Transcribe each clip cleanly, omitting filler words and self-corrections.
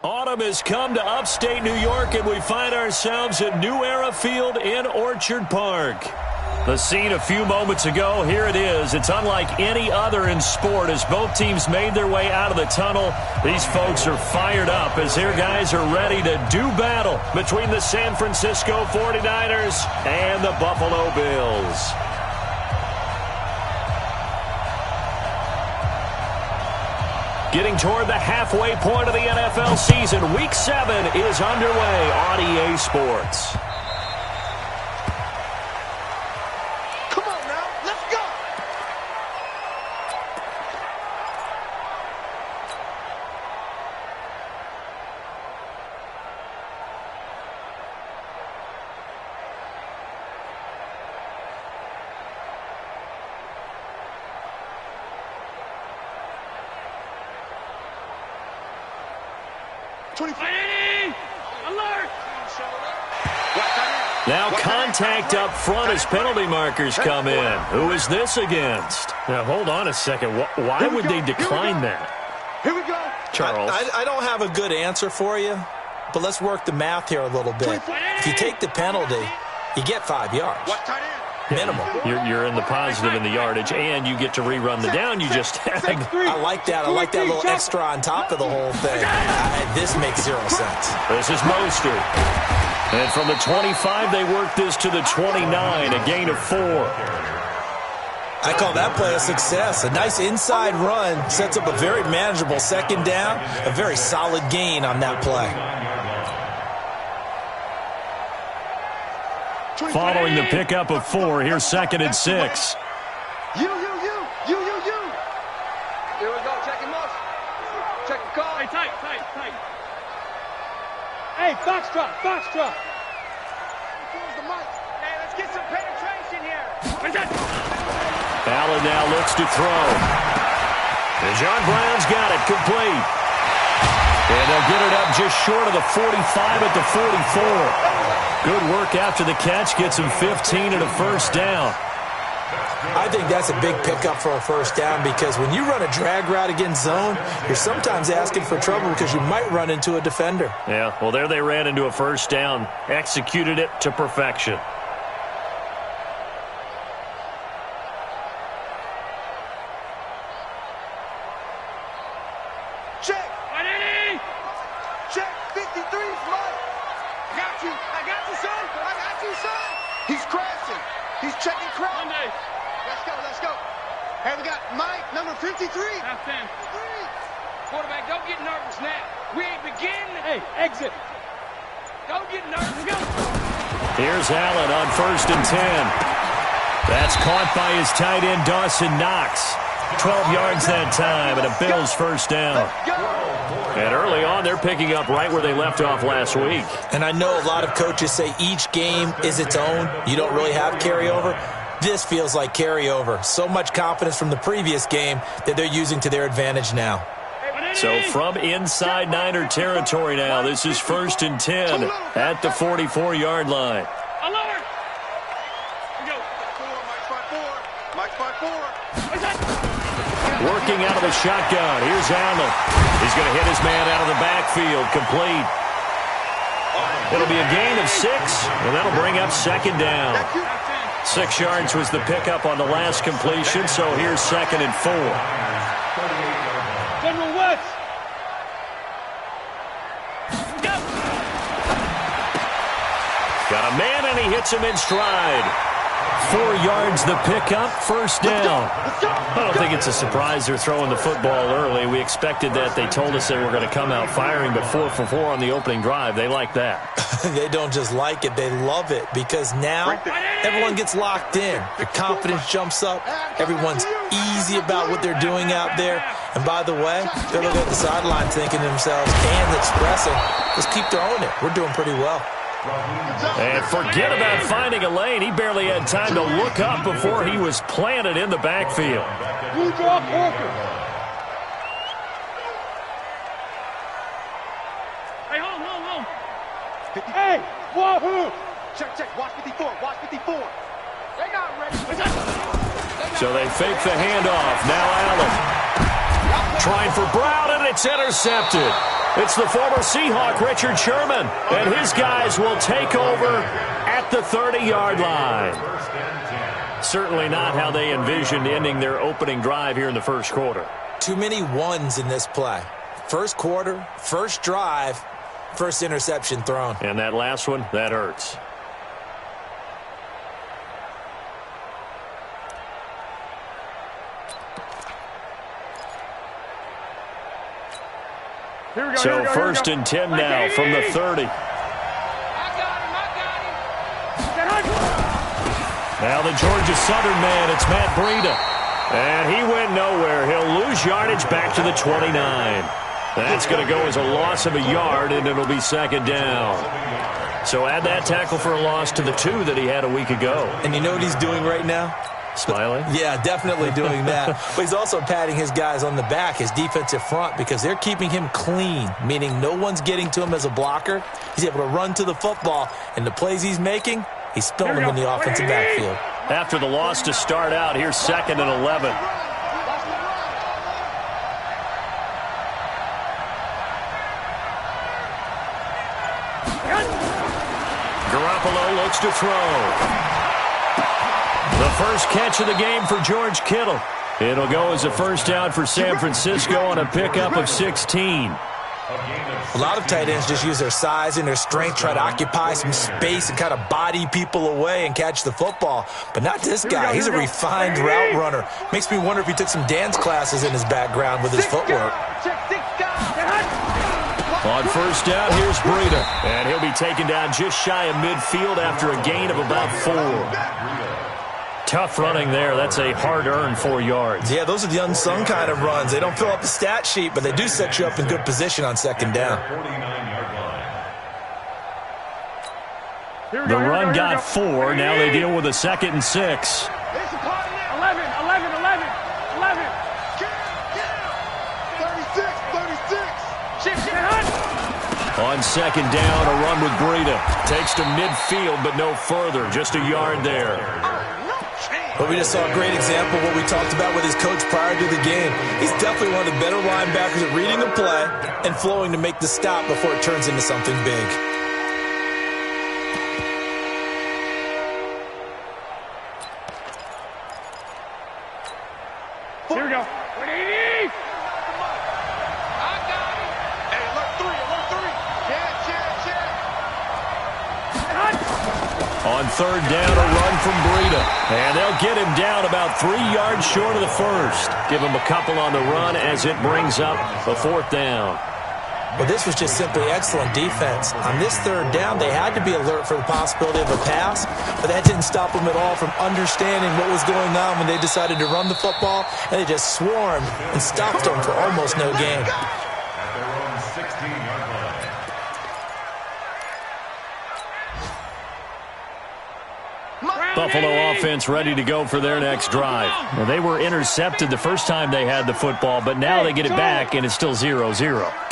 Autumn has come to upstate New York, and we find ourselves at New Era Field in Orchard Park. The scene a few moments ago, here it is. It's unlike any other in sport as both teams made their way out of the tunnel. These folks are fired up as their guys are ready to do battle between the San Francisco 49ers and the Buffalo Bills. Getting toward the halfway point of the NFL season, Week 7 is underway on EA Sports. Come on now, let's go! Now contact up front as penalty markers come in. Who is this against? Now, hold on a second. Why would they decline that? Here we go. Charles? I don't have a good answer for you, but let's work the math here a little bit. If you take the penalty, you get 5 yards. Minimum. You're in the positive in the yardage, and you get to rerun the down you just had. I like that. I like that little extra on top of the whole thing. This makes 0 sense. This is Mostert. And from the 25, they work this to the 29, a gain of 4. I call that play a success. A nice inside run sets up a very manageable second down, a very solid gain on that play. Following the pickup of 4, here's 2nd and 6. You. Here we go, check him off. Check the call. Hey, tight. Hey, foxtrot. Here's the mic. Hey, let's get some penetration here. Allen now looks to throw. And John Brown's got it, complete. And they'll get it up just short of the 45 at the 44. Good work after the catch, gets him 15 and a first down. I think that's a big pickup for a first down because when you run a drag route against zone, you're sometimes asking for trouble because you might run into a defender. Yeah, well, there they ran into a first down, executed it to perfection. Check. Check. 53's Mike. I got you, son. He's crashing. He's checking crash. Let's go. Hey, we got Mike, number 53. Half 10. Quarterback, don't get nervous now. We ain't beginning. Hey, exit. Don't get nervous. Go. Here's Allen on 1st and 10. That's caught by his tight end, Dawson Knox. 12 yards that time, and a Bills first down. And early on, they're picking up right where they left off last week. And I know a lot of coaches say each game is its own. You don't really have carryover. This feels like carryover. So much confidence from the previous game that they're using to their advantage now. So from inside Niner territory now, this is 1st and 10 at the 44-yard line. Alert! Go. Mike's by four. Working out of the shotgun. Here's Allen. He's going to hit his man out of the backfield. Complete. It'll be a gain of 6, and that'll bring up 2nd down. 6 yards was the pickup on the last completion, so here's 2nd and 4. General West. Go. Got a man, and he hits him in stride. 4 yards the pickup, first down. I don't think it's a surprise they're throwing the football early. We expected that. They told us they were going to come out firing, but 4 for 4 on the opening drive. They like that. They don't just like it, they love it because now everyone gets locked in. Their confidence jumps up. Everyone's easy about what they're doing out there. And by the way, they're looking at the sideline thinking to themselves and expressing, let's keep throwing it. We're doing pretty well. And forget about finding a lane. He barely had time to look up before he was planted in the backfield. Blue draw Parker. Hey, hold. Hey, wahoo! Check. Watch 54. They're not ready. So they fake the handoff. Now Allen. Trying for Brown, and it's intercepted. It's the former Seahawk, Richard Sherman, and his guys will take over at the 30-yard line. Certainly not how they envisioned ending their opening drive here in the first quarter. Too many ones in this play. First quarter, first drive, first interception thrown. And that last one, that hurts. So first and 10 now from the 30. Now the Georgia Southern man, it's Matt Breida. And he went nowhere. He'll lose yardage back to the 29. That's going to go as a loss of a yard, and it'll be second down. So add that tackle for a loss to the 2 that he had a week ago. And you know what he's doing right now? Smiling? Yeah, definitely doing that. But he's also patting his guys on the back, his defensive front, because they're keeping him clean, meaning no one's getting to him as a blocker. He's able to run to the football, and the plays he's making, he's spilling them in the offensive backfield. After the loss to start out, here's second and 11. Garoppolo looks to throw. The first catch of the game for George Kittle. It'll go as a first down for San Francisco on a pickup of 16. A lot of tight ends just use their size and their strength, try to occupy some space and kind of body people away and catch the football. But not this guy. He's a refined route runner. Makes me wonder if he took some dance classes in his background with his footwork. On first down, here's Breida. And he'll be taken down just shy of midfield after a gain of about 4. Tough running there. That's a hard-earned 4 yards. Yeah, those are the unsung kind of runs. They don't fill up the stat sheet, but they do set you up in good position on second down. The run got 4. Now they deal with a second and 6. 11. On second down, a run with Breida. Takes to midfield, but no further. Just a yard there. But we just saw a great example of what we talked about with his coach prior to the game. He's definitely one of the better linebackers at reading a play and flowing to make the stop before it turns into something big. Here we go. On third down, a run from Breida. And they'll get him down about 3 yards short of the first. Give him a couple on the run as it brings up a fourth down. Well, this was just simply excellent defense. On this third down, they had to be alert for the possibility of a pass, but that didn't stop them at all from understanding what was going on when they decided to run the football, and they just swarmed and stopped them for almost no gain. Buffalo offense ready to go for their next drive. Well, they were intercepted the first time they had the football, but now they get it back, and it's still 0-0.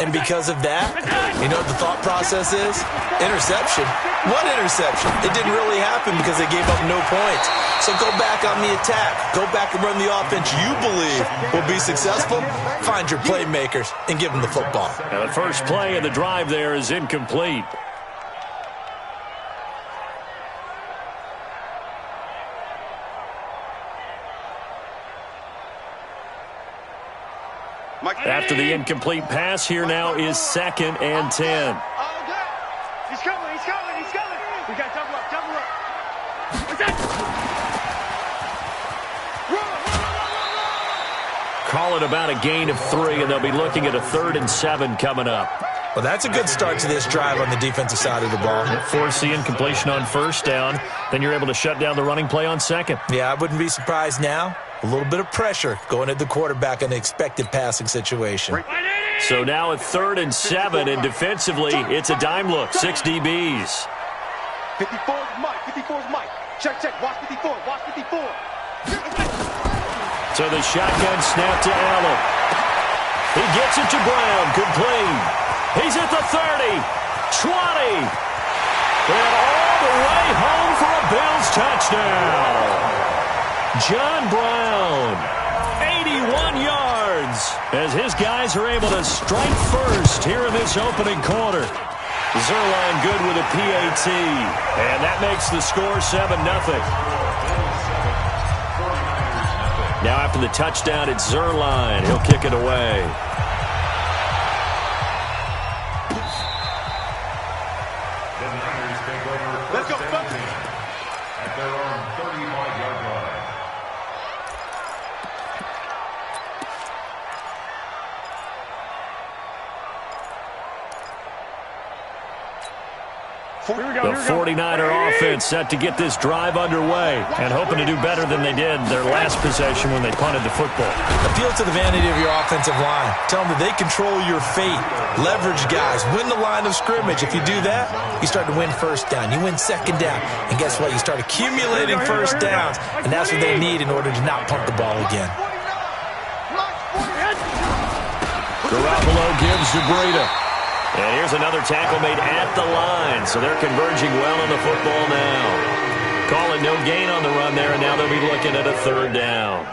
And because of that, you know what the thought process is? Interception. One interception. It didn't really happen because they gave up no points. So go back on the attack. Go back and run the offense you believe will be successful. Find your playmakers and give them the football. Now, the first play of the drive there is incomplete. After the incomplete pass, here now is second and 10. He's coming. We got to double up. What's that? Call it about a gain of 3, and they'll be looking at a 3rd and 7 coming up. Well, that's a good start to this drive on the defensive side of the ball. Force the incompletion on first down. Then you're able to shut down the running play on second. Yeah, I wouldn't be surprised now. A little bit of pressure going at the quarterback in an expected passing situation. So now a 3rd and 7, and defensively, it's a dime look. 6 DBs. 54 is Mike. Check. Watch 54. So the shotgun snap to Allen. He gets it to Brown. Complete. He's at the 30. 20. And all the way home for a Bills touchdown. John Brown, 81 yards. is, as his guys are able to strike first here in this opening quarter. Zerline good with a PAT, and that makes the score 7-0. Now after the touchdown, it's Zerline. He'll kick it away. Let's go. At their own 35-yard line. The 49er offense set to get this drive underway and hoping to do better than they did their last possession when they punted the football. Appeal to the vanity of your offensive line. Tell them that they control your fate. Leverage guys. Win the line of scrimmage. If you do that, you start to win first down. You win second down. And guess what? You start accumulating first downs. And that's what they need in order to not punt the ball again. Garoppolo gives to Breida. And here's another tackle made at the line. So they're converging well on the football now. Calling no gain on the run there, and now they'll be looking at a third down.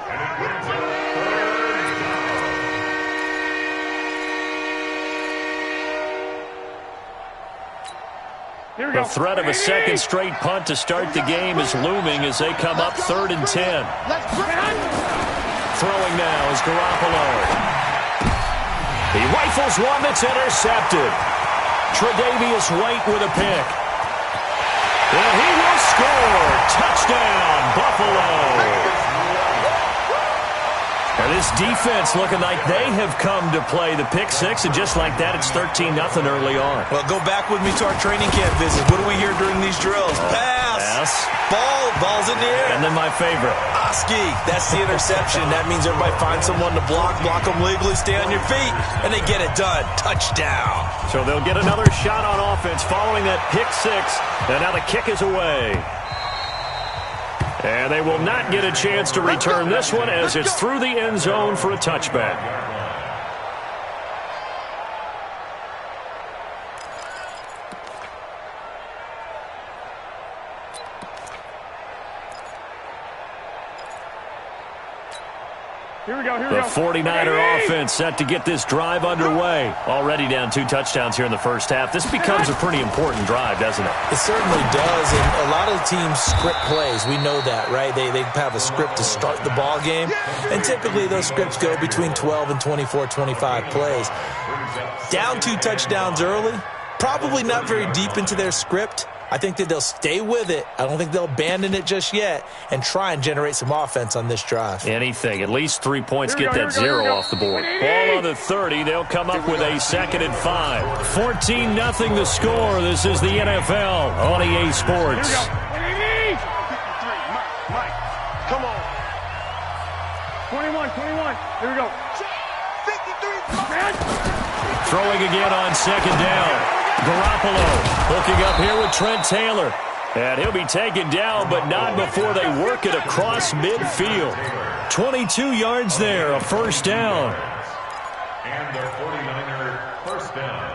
The threat of a second straight punt to start the game is looming as they come up 3rd and 10. Throwing now is Garoppolo. He rifles one that's intercepted. Tre'Davious White with a pick. And he will score. Touchdown, Buffalo. And this defense looking like they have come to play the pick six, and just like that, it's 13-0 early on. Well, go back with me to our training camp visit. What do we hear during these drills? Pass. Ball's in the air. And then my favorite. Oski. That's the interception. That means everybody finds someone to block them legally, stay on your feet, and they get it done. Touchdown. So they'll get another shot on offense following that pick six, and now the kick is away. And they will not get a chance to return this one as it's through the end zone for a touchback. The 49er offense set to get this drive underway. Already down 2 touchdowns here in the first half. This becomes a pretty important drive, doesn't it? It certainly does, and a lot of teams script plays. We know that, right? They have a script to start the ball game, and typically those scripts go between 12 and 24, 25 plays. Down 2 touchdowns early, probably not very deep into their script. I think that they'll stay with it. I don't think they'll abandon it just yet and try and generate some offense on this drive. Anything. At least 3 points get that 0 off the board. Ball on the 30. They'll come up with a 2nd and 5. 14-0 the score. This is the NFL on EA Sports. Mike, come on. 21. Here we go. 53. Throwing again on 2nd down. Garoppolo hooking up here with Trent Taylor. And he'll be taken down, but not before they work it across midfield. 22 yards there, a first down. And the 49er first down.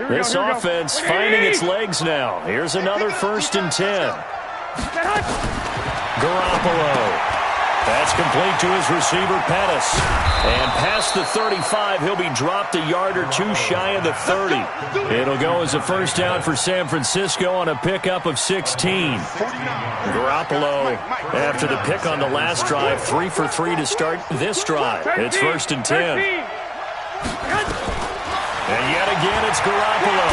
This offense finding its legs now. Here's another 1st and 10. Garoppolo. That's complete to his receiver, Pettis. And past the 35, he'll be dropped a yard or 2 shy of the 30. It'll go as a first down for San Francisco on a pickup of 16. Garoppolo, after the pick on the last drive, 3 for 3 to start this drive. It's 1st and 10. And yet again, it's Garoppolo.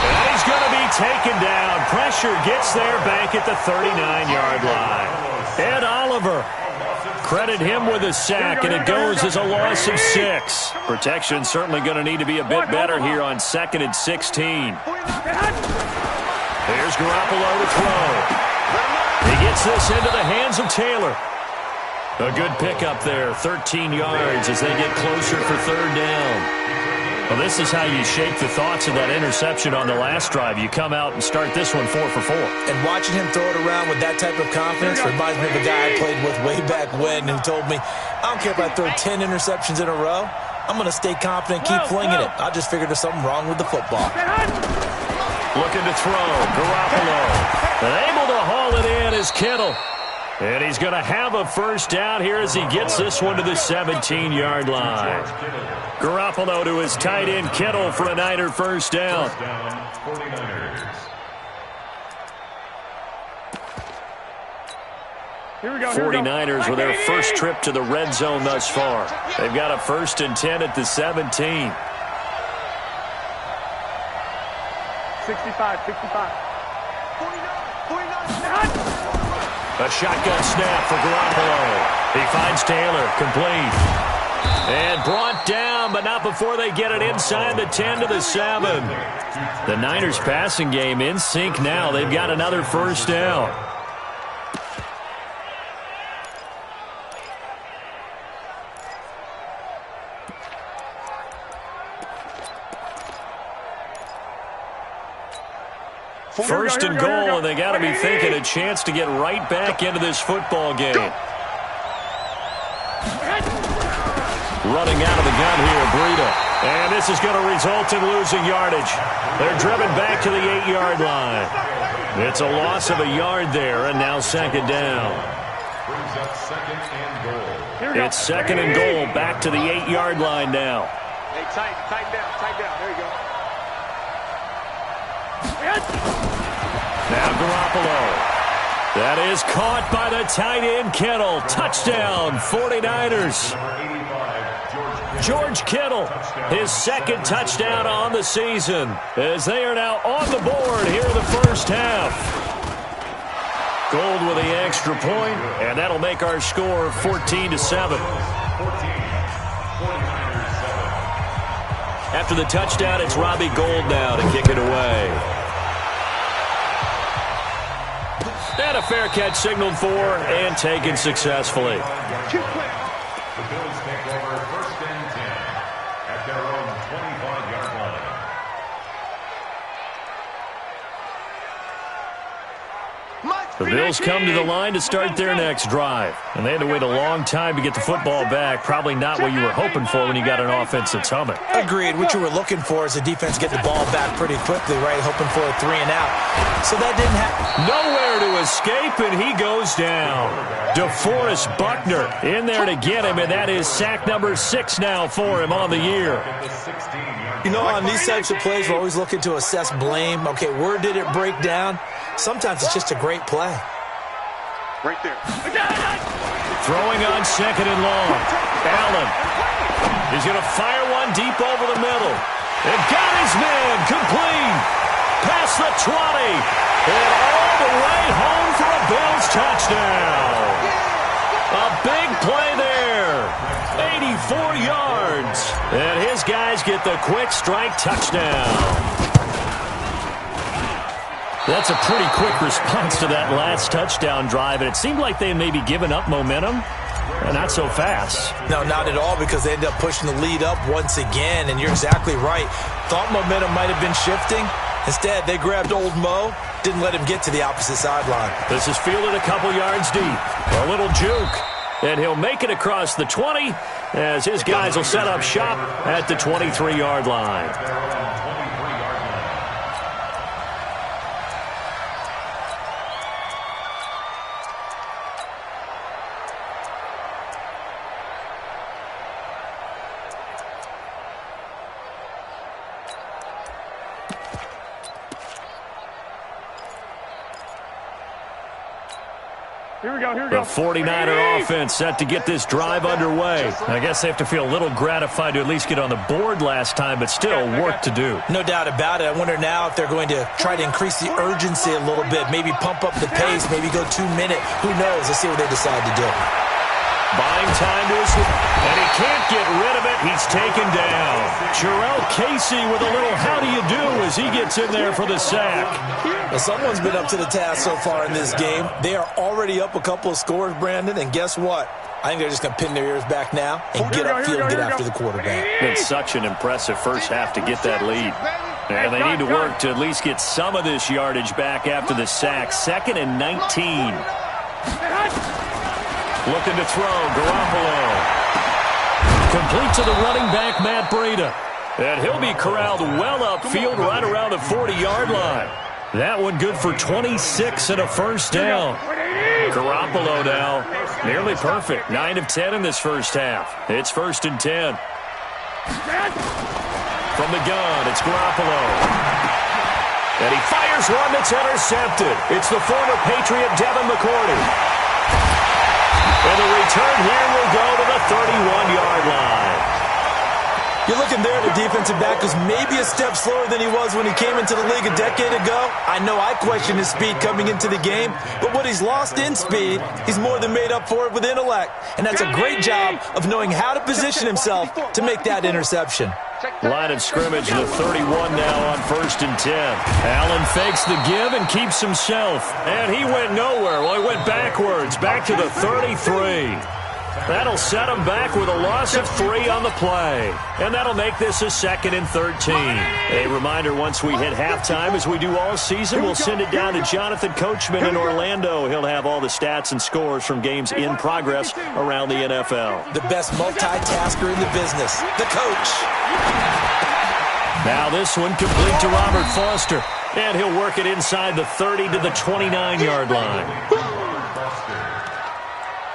And he's going to be taken down. Pressure gets there back at the 39-yard line. Ed Oliver, credit him with a sack, and it goes as a loss of 6. Protection certainly going to need to be a bit better here on 2nd and 16. Here's Garoppolo to throw. He gets this into the hands of Taylor. A good pickup there, 13 yards as they get closer for 3rd down. Well, this is how you shape the thoughts of that interception on the last drive. You come out and start this one 4 for 4. And watching him throw it around with that type of confidence reminds me of a guy I played with way back when who told me, I don't care if I throw 10 interceptions in a row. I'm going to stay confident, keep flinging it. I just figured there's something wrong with the football. Looking to throw. Garoppolo. Able to haul it in is Kittle. And he's going to have a first down here as he gets this one to the 17-yard line. Garoppolo to his tight end Kittle for a Niner first down. 49ers with their first trip to the red zone thus far. They've got a 1st and 10 at the 17. 65. 49. A shotgun snap for Garoppolo. He finds Taylor, complete. And brought down, but not before they get it inside the 10 to the 7. The Niners passing game in sync now. They've got another first down. First and goal, and they got to be thinking a chance to get right back into this football game. Running out of the gun here, Breida. And this is going to result in losing yardage. They're driven back to the 8-yard line. It's a loss of a yard there, and now 2nd down. It's 2nd and goal, back to the 8-yard line now. Hey, tight down. There you go. Now Garoppolo. That is caught by the tight end Kittle. Touchdown, 49ers. George Kittle, his 2nd touchdown on the season, as they are now on the board here in the first half. Gold with the extra point, and that'll make our score 14-7. After the touchdown, it's Robbie Gould now to kick it away. And a fair catch signaled for and taken successfully. The Bills take over 1st and 10 at their own 25-yard line. The Bills come to the line to start their next drive. And they had to wait a long time to get the football back. Probably not what you were hoping for when you got an offense that's humming. Agreed. What you were looking for is the defense get the ball back pretty quickly, right? Hoping for a 3 and out. So that didn't happen. Nowhere to escape, and he goes down. DeForest Buckner in there to get him, and that is sack number 6 now for him on the year. You know, on these types of plays, we're always looking to assess blame. Okay, where did it break down? Sometimes it's just a great play. Right there. Throwing on 2nd and long. Allen. He's going to fire one deep over the middle. And got his man complete. Past the 20. And all the way home for a Bills touchdown. A big play there. 84 yards. And his guys get the quick strike touchdown. That's a pretty quick response to that last touchdown drive, and it seemed like they may be giving up momentum. Not so fast. No, not at all, because they ended up pushing the lead up once again, and you're exactly right. Thought momentum might have been shifting. Instead, they grabbed old Mo, didn't let him get to the opposite sideline. This is fielded a couple yards deep. A little juke, and he'll make it across the 20 as his guys will set up shop at the 23-yard line. The 49er offense set to get this drive underway. I guess they have to feel a little gratified to at least get on the board last time, but still work to do. No doubt about it. I wonder now if they're going to try to increase the urgency a little bit, maybe pump up the pace, maybe go 2-minute. Who knows? Let's see what they decide to do. Buying time to his, and he can't get rid of it. He's taken down. Jarrell Casey with a little how do you do as he gets in there for the sack. Well, someone's been up to the task so far in this game. They are already up a couple of scores, Brandon, and guess what? I think they're just going to pin their ears back now and get upfield and get after the quarterback. It's such an impressive first half to get that lead. And they need to work to at least get some of this yardage back after the sack. 2nd and 19. Looking to throw, Garoppolo. Complete to the running back, Matt Breida. And he'll be corralled well upfield right around the 40-yard line. That one good for 26 and a first down. Garoppolo now, nearly perfect. 9 of 10 in this first half. It's 1st and 10. From the gun, it's Garoppolo. And he fires one that's intercepted. It's the former Patriot Devin McCourty. And the return here will go to the 31-yard line. You're looking there at the defensive back who's maybe a step slower than he was when he came into the league a decade ago. I know I questioned his speed coming into the game, but what he's lost in speed, he's more than made up for it with intellect. And that's a great job of knowing how to position himself to make that interception. Line of scrimmage to 31 now on 1st and 10. Allen fakes the give and keeps himself. And he went nowhere. Well, he went backwards, back to the 33. That'll set him back with a loss of 3 on the play. And that'll make this a 2nd and 13. A reminder, once we hit halftime, as we do all season, we'll send it down to Jonathan Coachman in Orlando. He'll have all the stats and scores from games in progress around the NFL. The best multitasker in the business, the coach. Now this one complete to Robert Foster. And he'll work it inside the 30 to the 29-yard line.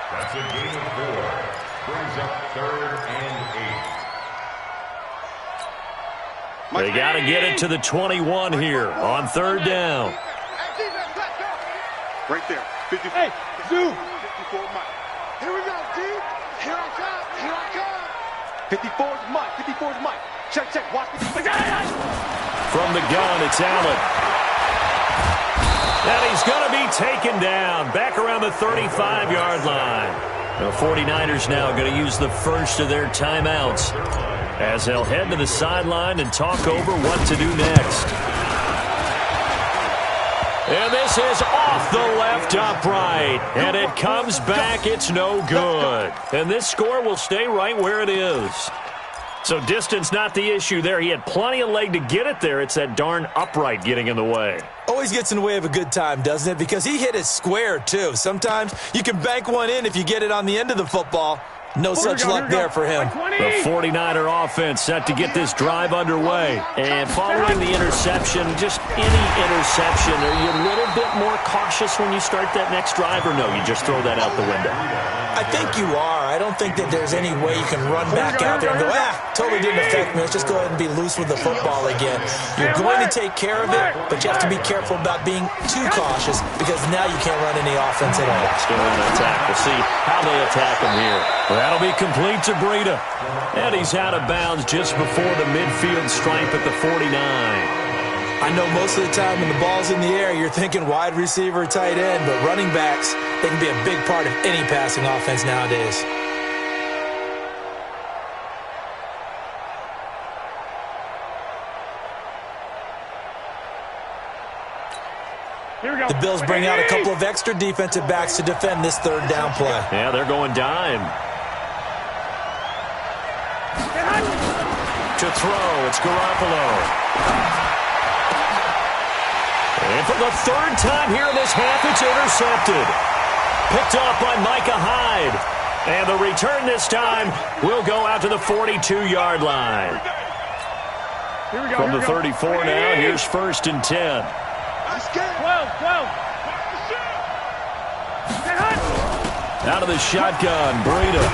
That's a gain of 4. Brings up 3rd and 8. They got to get it to the 21 here on 3rd down. Right there. 54. Hey, Zoo. 54 Mike. Here we go, D. Here I come. Here I come. 54's Mike. 54's Mike. Check, check. Watch. From the gun, it's Allen. And he's going to be taken down back around the 35-yard line. The 49ers now going to use the first of their timeouts as they'll head to the sideline and talk over what to do next. And this is off the left upright. And it comes back. It's no good. And this score will stay right where it is. So distance not the issue there. He had plenty of leg to get it there. It's that darn upright getting in the way. Always gets in the way of a good time, doesn't it? Because he hit it square, too. Sometimes you can bank one in if you get it on the end of the football. No such luck there for him. The 49er offense set to get this drive underway. And following the interception, just any interception, are you a little bit more cautious when you start that next drive, or no, you just throw that out the window? I think you are. I don't think that there's any way you can run back out there and go, totally didn't affect me. Let's just go ahead and be loose with the football again. You're going to take care of it, but you have to be careful about being too cautious because now you can't run any offense at all. Still in the attack. We'll see how they attack him here. That'll be complete to Breida. And he's out of bounds just before the midfield stripe at the 49. I know most of the time when the ball's in the air, you're thinking wide receiver, tight end, but running backs, they can be a big part of any passing offense nowadays. Here we go. The Bills bring out a couple of extra defensive backs to defend this 3rd down play. Yeah, they're going dime. To throw, it's Garoppolo. And for the 3rd time here in this half, it's intercepted. Picked off by Micah Hyde. And the return this time will go out to the 42-yard line. Here we go. From the 34 now, here's 1st and 10. 12. Out of the shotgun, Breida.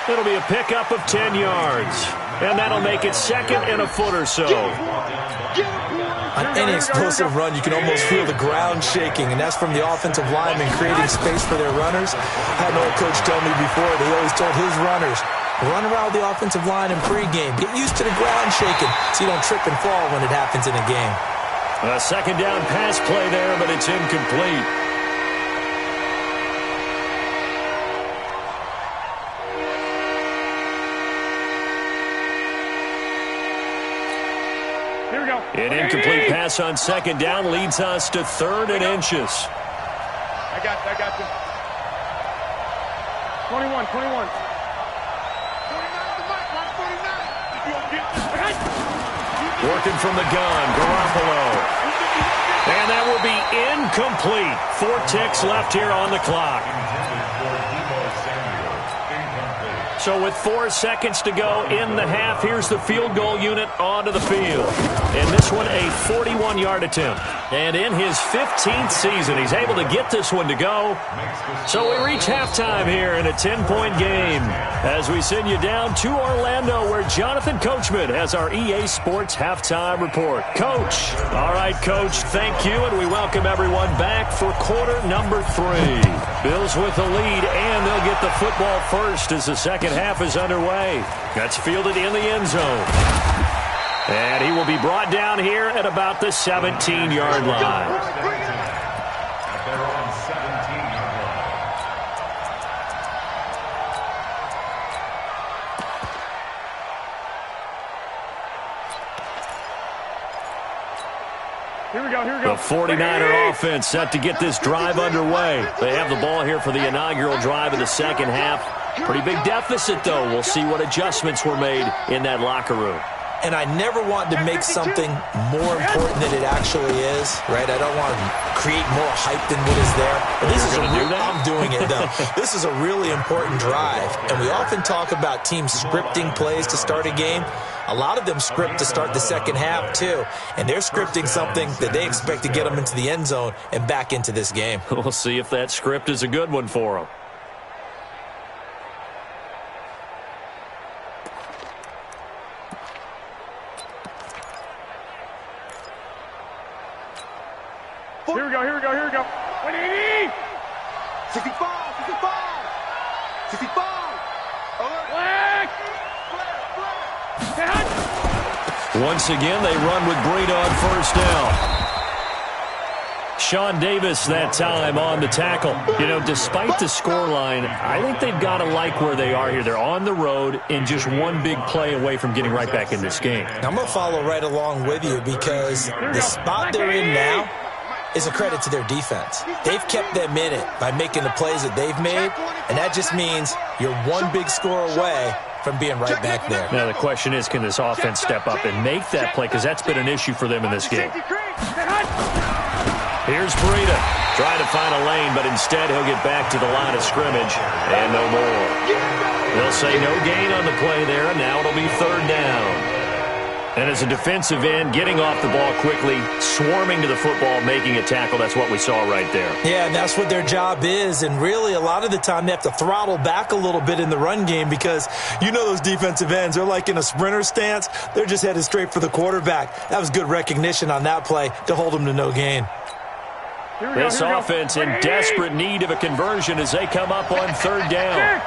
It'll be a pickup of 10 yards. And that'll make it 2nd and a foot or so. On any explosive run, you can almost feel the ground shaking, and that's from the offensive linemen creating space for their runners. I had an old coach tell me before, they always told his runners, run around the offensive line in pregame. Get used to the ground shaking so you don't trip and fall when it happens in a game. A 2nd down pass play there, but it's incomplete. Here we go. An incomplete pass on 2nd down leads us to 3rd and inches. I got you. 21. 49 to Mike. Watch 49. Working from the gun, Garoppolo. And that will be incomplete. 4 ticks left here on the clock. So with 4 seconds to go in the half, here's the field goal unit onto the field. And this one, a 41-yard attempt. And in his 15th season, he's able to get this one to go. So we reach halftime here in a 10-point game as we send you down to Orlando, where Jonathan Coachman has our EA Sports halftime report. Coach. All right, Coach, thank you, and we welcome everyone back for quarter number 3. Bills with the lead, and they'll get the football first as the second half is underway. That's fielded in the end zone. And he will be brought down here at about the 17-yard line. At their own 17-yard line. Here we go, here we go. The 49er offense set to get this drive underway. They have the ball here for the inaugural drive of the second half. Pretty big deficit, though. We'll see what adjustments were made in that locker room. And I never want to make something more important than it actually is, right? I don't want to create more hype than what is there. But this is I'm doing it, though. This is a really important drive. And we often talk about teams scripting plays to start a game. A lot of them script to start the second half, too. And they're scripting something that they expect to get them into the end zone and back into this game. We'll see if that script is a good one for them. Here we go, here we go, here we go. 180! 65, 65, 65. Flag! Once again, they run with Breida on first down. Sean Davis that time on the tackle. You know, despite the scoreline, I think they've got to like where they are here. They're on the road and just one big play away from getting right back in this game. I'm going to follow right along with you because the spot they're in now is a credit to their defense. They've kept them in it by making the plays that they've made, and that just means you're one big score away from being right back there. Now the question is, can this offense step up and make that play? Because that's been an issue for them in this game. Here's Breida trying to find a lane, but instead he'll get back to the line of scrimmage and no more. They'll say no gain on the play there, and now it'll be third down. And as a defensive end, getting off the ball quickly, swarming to the football, making a tackle, that's what we saw right there. Yeah, and that's what their job is. And really, a lot of the time, they have to throttle back a little bit in the run game because you know those defensive ends, they're like in a sprinter stance. They're just headed straight for the quarterback. That was good recognition on that play to hold them to no gain. This offense in desperate need of a conversion as they come up on third down.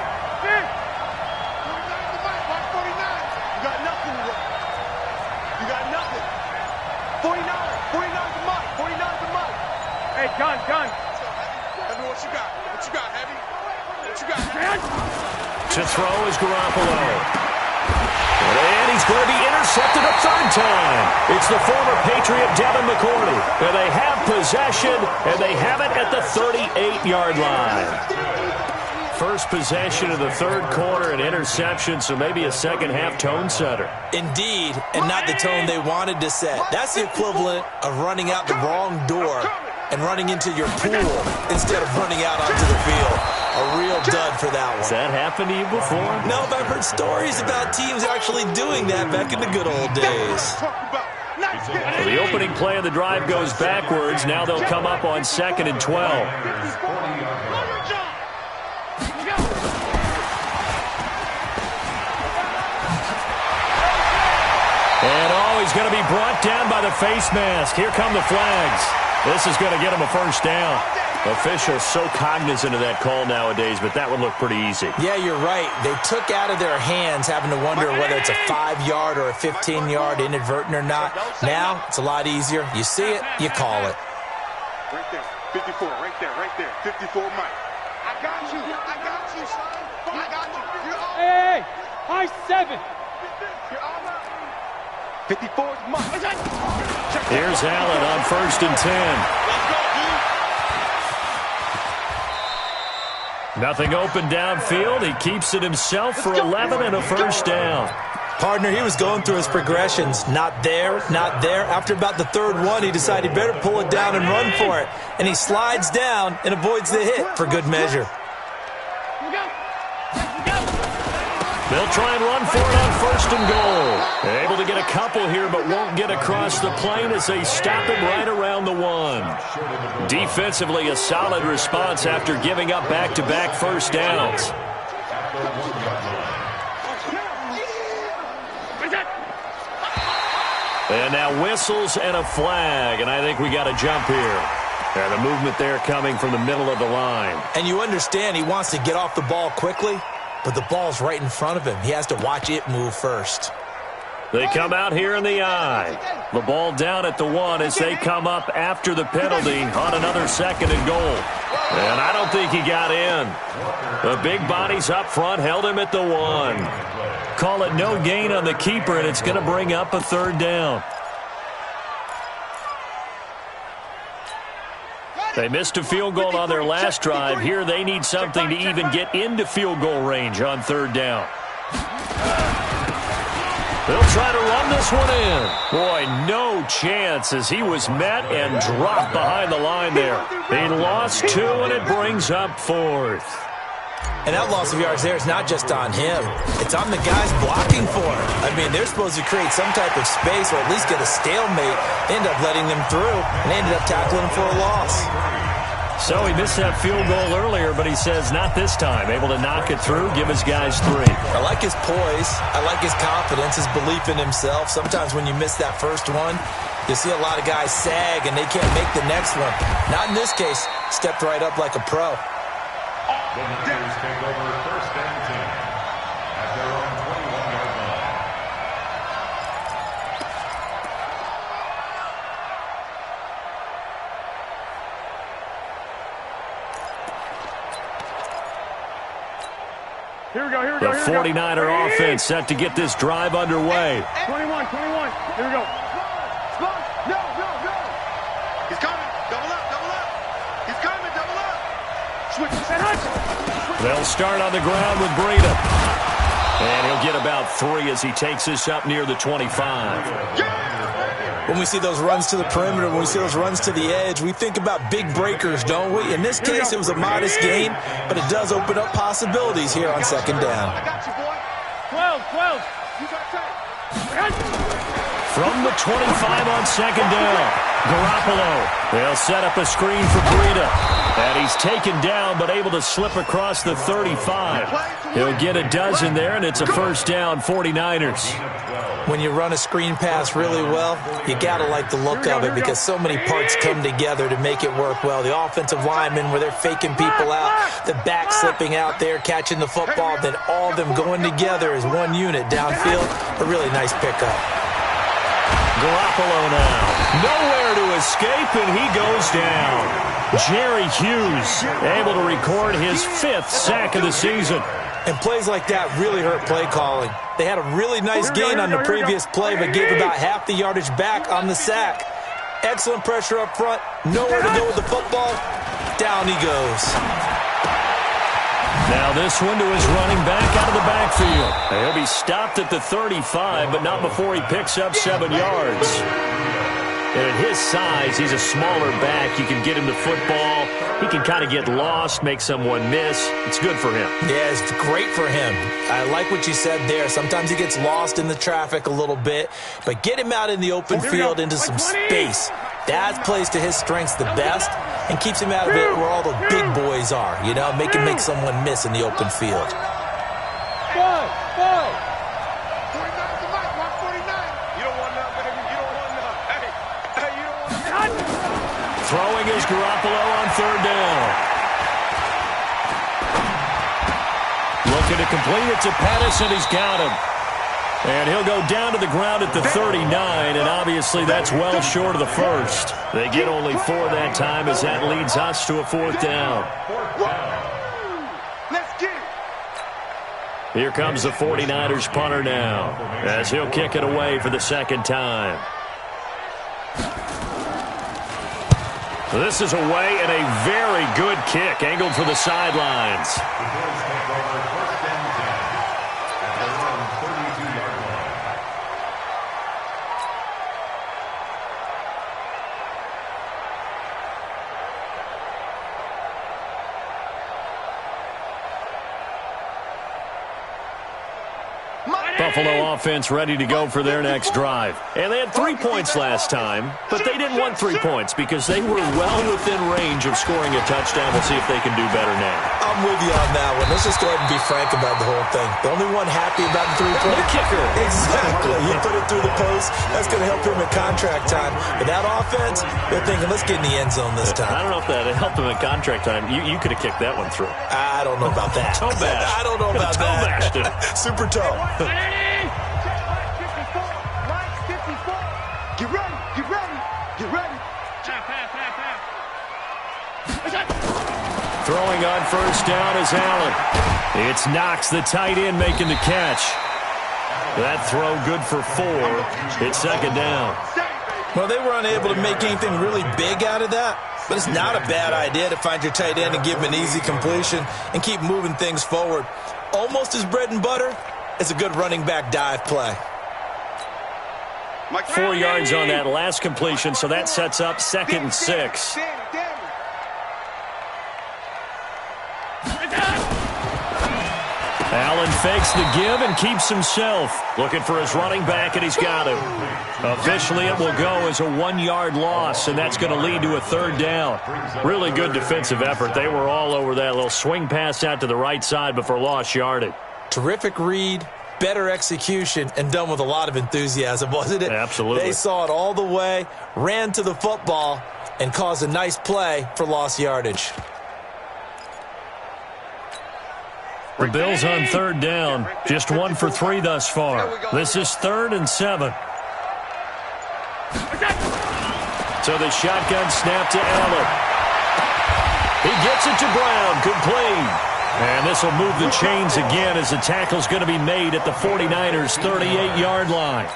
Gun. Heavy, what you got? What you got, Heavy? What you got? To throw is Garoppolo. And he's going to be intercepted a third time. It's the former Patriot Devin McCourty. And they have possession, and they have it at the 38-yard line. First possession of the third quarter, an interception, so maybe a second-half tone setter. Indeed, and not the tone they wanted to set. That's the equivalent of running out the wrong door and running into your pool instead of running out onto the field. A real dud for that one. Has that happened to you before? No, but I've heard stories about teams actually doing that back in the good old days. So the opening play of the drive goes backwards. Now they'll come up on 2nd and 12. And he's going to be brought down by the face mask. Here come the flags. This is going to get him a first down. Officials so cognizant of that call nowadays, but that would look pretty easy. Yeah, you're right. They took out of their hands having to wonder whether it's a 5-yard or a 15-yard inadvertent or not. Now, it's a lot easier. You see it, you call it. Right there. 54, right there. 54, Mike. I got you, son. I got you. You're all Hey, high 7. You're all right. 54 is Mike. Here's Allen on 1st and 10. Let's go, dude. Nothing open downfield. He keeps it himself for 11 and a first down. Partner, he was going through his progressions. Not there. After about the third one, he decided he better pull it down and run for it. And he slides down and avoids the hit for good measure. They'll try and run for it on 1st and goal. Able to get a couple here, but won't get across the plane as they stop him right around the 1. Defensively, a solid response after giving up back-to-back first downs. And now whistles and a flag, and I think we got a jump here. And the movement there coming from the middle of the line. And you understand he wants to get off the ball quickly, but the ball's right in front of him. He has to watch it move first. They come out here in the I. The ball down at the 1 as they come up after the penalty on another 2nd and goal. And I don't think he got in. The big bodies up front held him at the 1. Call it no gain on the keeper, and it's going to bring up a 3rd down. They missed a field goal on their last drive. Here they need something to even get into field goal range on 3rd down. They'll try to run this one in. Boy, no chance as he was met and dropped behind the line there. He lost 2, and it brings up 4th. And that loss of yards there is not just on him. It's on the guys blocking for him. I mean, they're supposed to create some type of space or at least get a stalemate. They end up letting them through, and they ended up tackling him for a loss. So he missed that field goal earlier, but he says not this time. Able to knock it through, give his guys 3. I like his poise. I like his confidence, his belief in himself. Sometimes when you miss that first one, you see a lot of guys sag, and they can't make the next one. Not in this case. Stepped right up like a pro. The Niners take over 1st and 10 at their own 21-yard line. Here we go, here we The go, here we go. 49er offense set to get this drive underway. 21. Here we go. No. He's coming. Double up. He's coming. Double up. Switch. They'll start on the ground with Breida. And he'll get about 3 as he takes this up near the 25. When we see those runs to the perimeter, when we see those runs to the edge, we think about big breakers, don't we? In this case, it was a modest gain, but it does open up possibilities here on 2nd down. I got you, boy. 12. You got From the 25 on 2nd down, Garoppolo. They'll set up a screen for Breida. And he's taken down, but able to slip across the 35. He'll get a dozen there, and it's a 1st down, 49ers. When you run a screen pass really well, you got to like the look of it because so many parts come together to make it work well. The offensive linemen where they're faking people out, the back slipping out there, catching the football, then all of them going together as one unit downfield. A really nice pickup. Garoppolo now. Nowhere to escape, and he goes down. Jerry Hughes able to record his 5th sack of the season. And plays like that really hurt play calling. They had a really nice gain on the previous play, but gave about half the yardage back on the sack. Excellent pressure up front. Nowhere to go with the football. Down he goes. Now this one to his running back out of the backfield. He'll be stopped at the 35, but not before he picks up 7 yards. And at his size, he's a smaller back. You can get him the football. He can kind of get lost, make someone miss. It's good for him. Yeah, it's great for him. I like what you said there. Sometimes he gets lost in the traffic a little bit, but get him out in the open field into some space. That plays to his strengths the best and keeps him out of it where all the big boys are, you know, make him make someone miss in the open field. Throwing is Garoppolo on 3rd down. Looking to complete it to Pettis, and he's got him. And he'll go down to the ground at the 39, and obviously that's well short of the 1st. They get only 4 that time as that leads us to a 4th down. Let's get it. Here comes the 49ers punter now as he'll kick it away for the 2nd time. This is away and a very good kick angled for the sidelines. Buffalo offense ready to go for their next drive. And they had 3 points last time, but they didn't want 3 points because they were well within range of scoring a touchdown. We'll see if they can do better now. I'm with you on that one. Let's just go ahead and be frank about the whole thing. The only one happy about the 3-point kicker. Exactly. He put it through the post. That's going to help him in contract time. But that offense, they're thinking, let's get in the end zone this time. I don't know if that helped him in contract time. You could have kicked that one through. I don't know about that. Toe bash. I don't know about that. Super toe. Get ready, get ready, get ready. Throwing on first down is Allen. It's Knox, the tight end, making the catch. That throw good for 4. It's second down. Well, they were unable to make anything really big out of that, but it's not a bad idea to find your tight end and give him an easy completion and keep moving things forward. Almost as bread and butter as a good running back dive play. 4 yards on that last completion, so that sets up 2nd and 6. Allen fakes the give and keeps himself. Looking for his running back, and he's got him. Officially, it will go as a 1-yard loss, and that's going to lead to a 3rd down. Really good defensive effort. They were all over that little swing pass out to the right side before lost yardage. Terrific read, better execution, and done with a lot of enthusiasm, wasn't it? Absolutely. They saw it all the way, ran to the football, and caused a nice play for lost yardage. The Bills on 3rd down. Just 1 for 3 thus far. This is 3rd and 7. So the shotgun snap to Allen. He gets it to Brown. Complete. And this will move the chains again as the tackle's going to be made at the 49ers' 38-yard line.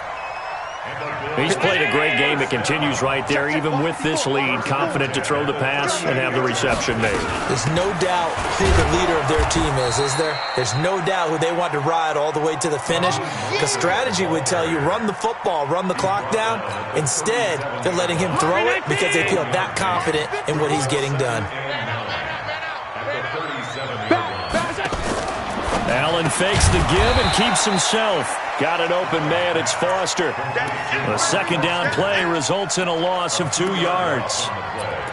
He's played a great game. It continues right there, even with this lead, confident to throw the pass and have the reception made. There's no doubt who the leader of their team is there? There's no doubt who they want to ride all the way to the finish. Because strategy would tell you, run the football, run the clock down. Instead, they're letting him throw it because they feel that confident in what he's getting done. Allen fakes the give and keeps himself. Got an open man. It's Foster. The 2nd down play results in a loss of 2 yards.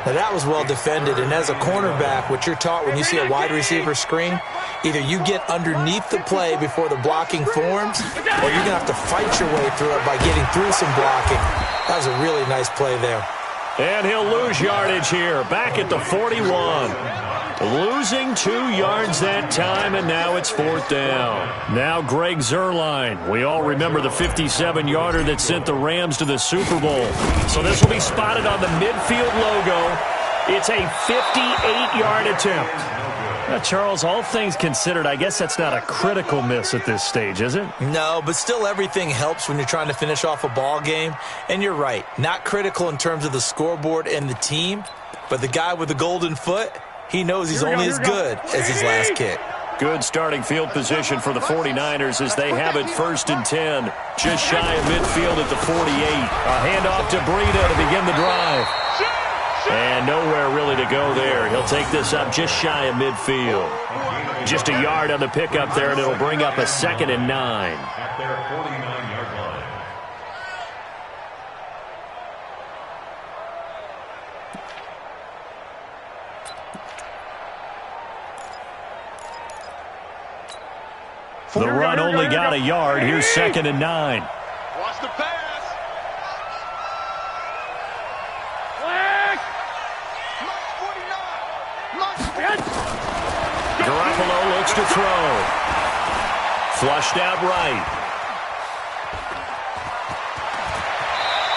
Now that was well defended, and as a cornerback, what you're taught when you see a wide receiver screen, either you get underneath the play before the blocking forms, or you're going to have to fight your way through it by getting through some blocking. That was a really nice play there. And he'll lose yardage here, back at the 41. Losing 2 yards that time, and now it's 4th down. Now Greg Zuerlein. We all remember the 57-yarder that sent the Rams to the Super Bowl. So this will be spotted on the midfield logo. It's a 58-yard attempt. Now, Charles, all things considered, I guess that's not a critical miss at this stage, is it? No, but still everything helps when you're trying to finish off a ball game. And you're right, not critical in terms of the scoreboard and the team, but the guy with the golden foot, he knows he's only as good as his last kick. Good starting field position for the 49ers as they have it 1st and 10. Just shy of midfield at the 48. A handoff to Breida to begin the drive. And nowhere really to go there. He'll take this up just shy of midfield. Just a yard on the pickup there, and it'll bring up a 2nd and 9. At their 49-yard line. The run only got a yard. Here's 2nd and 9. Watch the pass. Garoppolo looks to throw. Flushed out right.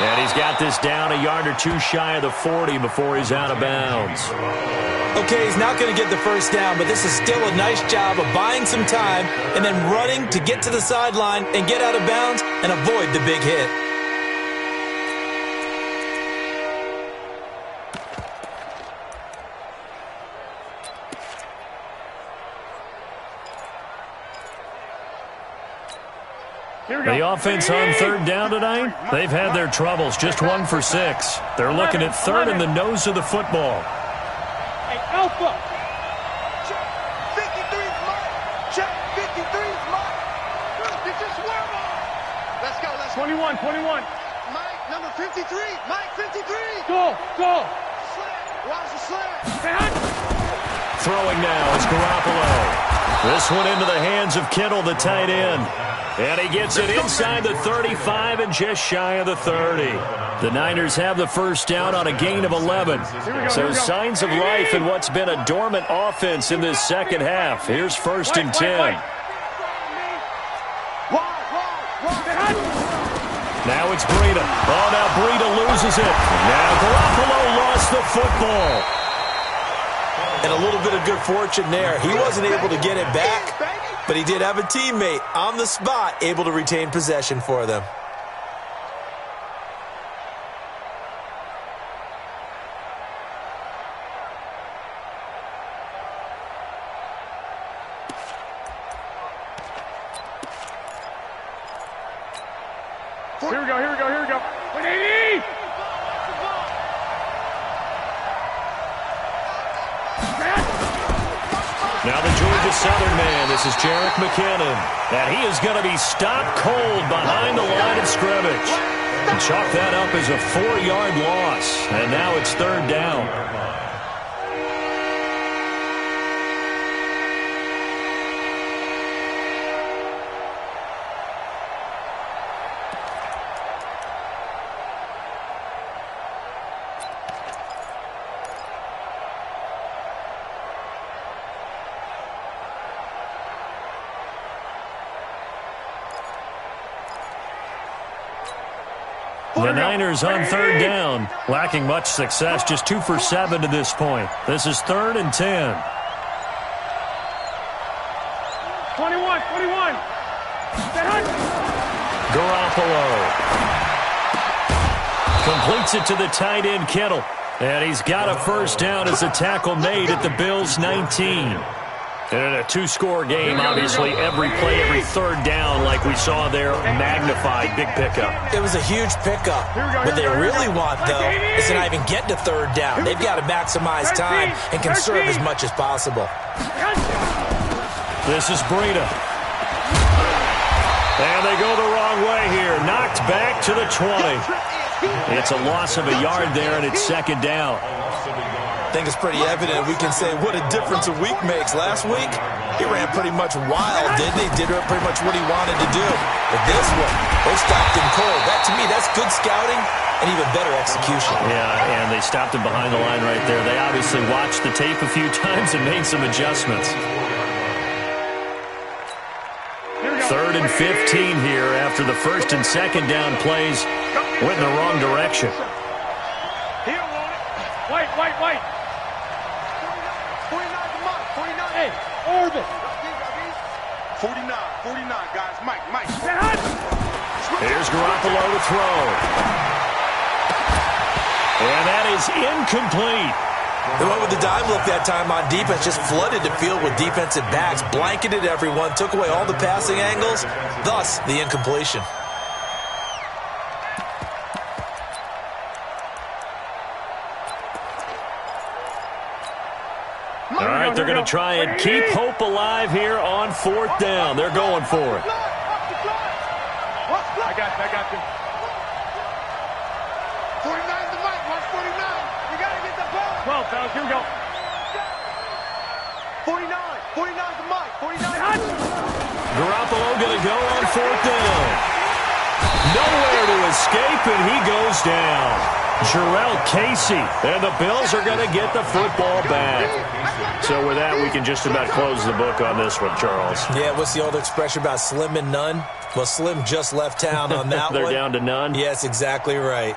And he's got this down a yard or 2 shy of the 40 before he's out of bounds. Okay, he's not going to get the first down, but this is still a nice job of buying some time and then running to get to the sideline and get out of bounds and avoid the big hit. The offense on 3rd down tonight, they've had their troubles. Just 1 for 6. They're looking at 3rd in the nose of the football. Hey, Alpha! Check 53's mark. Check 53's mark. Let's go, let's go. 21, 21. Mike, number 53. Mike, 53. Go, go. Slam. Watch the slam. Throwing now is Garoppolo. This one into the hands of Kittle, the tight end. And he gets it inside the 35 and just shy of the 30. The Niners have the first down on a gain of 11. So signs of life in what's been a dormant offense in this second half. Here's 1st and 10. Now it's Breida. Oh, now Breida loses it. Now Garoppolo lost the football. And a little bit of good fortune there. He wasn't able to get it back, but he did have a teammate on the spot able to retain possession for them. Here we go, here we go, here we go. 180! Now the Georgia Southern man, this is Jerick McKinnon. And he is going to be stopped cold behind the line of scrimmage. And chalk that up as a 4-yard loss. And now it's 3rd down. The Niners on 3rd down, lacking much success, just 2 for 7 to this point. This is 3rd and 10. 21, 21. Garoppolo completes it to the tight end, Kittle. And he's got a first down as a tackle made at the Bills' 19. And in a 2-score game, obviously, every play, every 3rd down, like we saw there, magnified, big pickup. It was a huge pickup. What they really want, though, is to not even get to 3rd down. They've got to maximize time and conserve as much as possible. This is Breida. And they go the wrong way here. Knocked back to the 20. It's a loss of a yard there, and it's 2nd down. I think it's pretty evident we can say what a difference a week makes. Last week, he ran pretty much wild, didn't he? Did pretty much what he wanted to do. But this one, they stopped him cold. That, to me, that's good scouting and even better execution. Yeah, and they stopped him behind the line right there. They obviously watched the tape a few times and made some adjustments. 3rd and 15 here after the 1st and 2nd down plays went in the wrong direction. Wait. 49. Hey, Orbit. 49, guys. Mike. Here's Garoppolo to throw. And that is incomplete. They went with the dime look that time on defense, just flooded the field with defensive backs, blanketed everyone, took away all the passing angles, thus the incompletion. All right, they're going to try and keep hope alive here on 4th down. They're going for it. I got you. 49 to Mike. Watch 49. You got to get the ball. 12, fellas. Here we go. 49 to Mike. 49. Garoppolo going to go on 4th down. Nowhere to escape, and he goes down. Jarrell Casey, and the Bills are going to get the football back. So with that, we can just about close the book on this one, Charles. Yeah, what's the old expression about slim and none? Well, Slim just left town on that They're one. down to none? Yes, exactly right.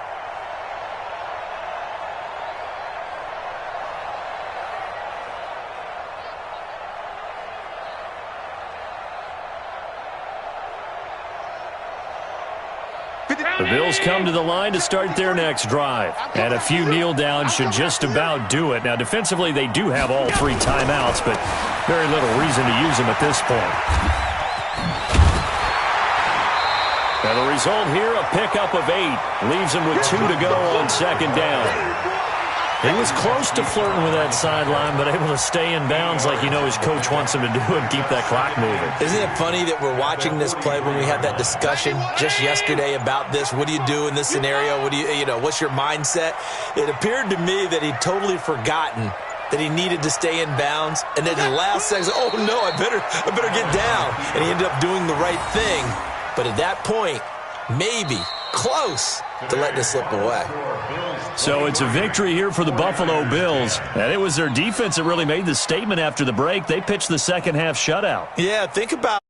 The Bills come to the line to start their next drive. And a few kneel downs should just about do it. Now, defensively, they do have all 3 timeouts, but very little reason to use them at this point. And the result here, a pickup of 8. Leaves them with 2 to go on 2nd down. He was close to flirting with that sideline, but able to stay in bounds like his coach wants him to do and keep that clock moving. Isn't it funny that we're watching this play when we had that discussion just yesterday about this? What do you do in this scenario? What do what's your mindset? It appeared to me that he'd totally forgotten that he needed to stay in bounds, and then in the last second, oh no, I better get down. And he ended up doing the right thing. But at that point, maybe close to letting it slip away. So it's a victory here for the Buffalo Bills. And it was their defense that really made the statement after the break. They pitched the second half shutout. Yeah, think about